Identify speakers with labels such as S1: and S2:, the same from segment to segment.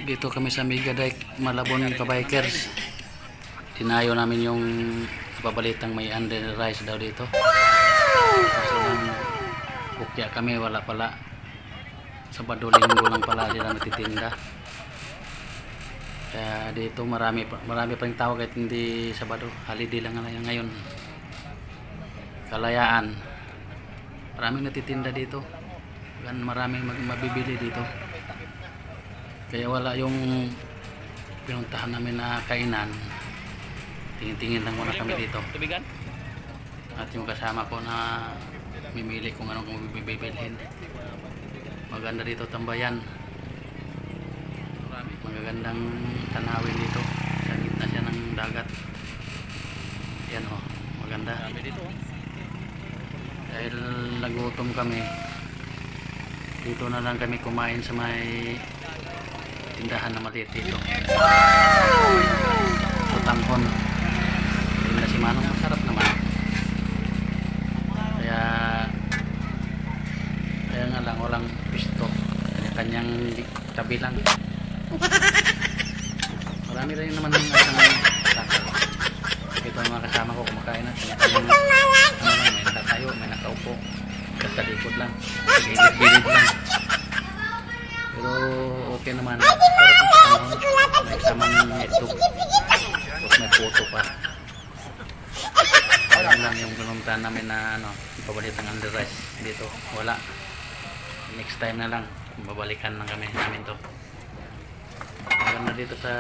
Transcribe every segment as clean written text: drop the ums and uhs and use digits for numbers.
S1: Dito kami sa Migadike, Malabon ka-bikers. Tinayo namin yung babalitang may under rice daw dito. Kasi nang bukya kami, wala pala. Sabado linggo lang pala sila nagtitinda. Kaya dito marami pa ring tao kahit hindi Sabado. Holiday lang ngayon. Kalayaan. Maraming nagtitinda dito. Maraming mabibili dito. Kaya wala yung pinuntahan namin na kainan. Tingin-tingin lang muna kami dito. At yung kasama ko na mimili kung anong bibilhin. Maganda dito tambayan. Magagandang tanawin dito. Sa gitna siya ng dagat. Yan o, maganda. Dahil nagutom kami, dito na lang kami kumain sa may tindahan na maliit dito. Tutanghon. Ayun na si Manong, masarap naman. Kaya nga lang, walang pisto. Kanya-kanyang tabi lang. Marami rin naman ng takal. Ito ang mga kasama ko kumakain na. Kanya-kanyang may nakatayo, may nakaupo. Basta likod lang. Gilid-gilid lang. Pero okay naman. Sarap ang panahon. May samang itlog. Tapos may puto pa. Ayan lang yung pinuntahan namin na pabalitang under rice dito. Wala. Next time na lang. Babalikan lang kami namin to. Ayan na dito sa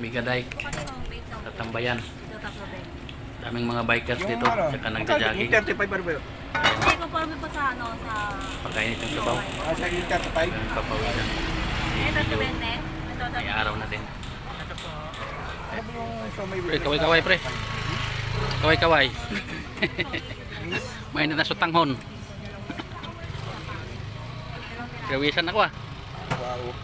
S1: Migadike. Sa Tambayan. Daming mga bikers dito. Saka nagja-jogging.
S2: Hindi ko pa pa sa
S1: Pagkainit yung sabaw. Yung papawisan. May araw na din. Kaway-kaway pre. Kaway-kaway. May na sutanghon. Gawisan ako ah.
S3: Wow.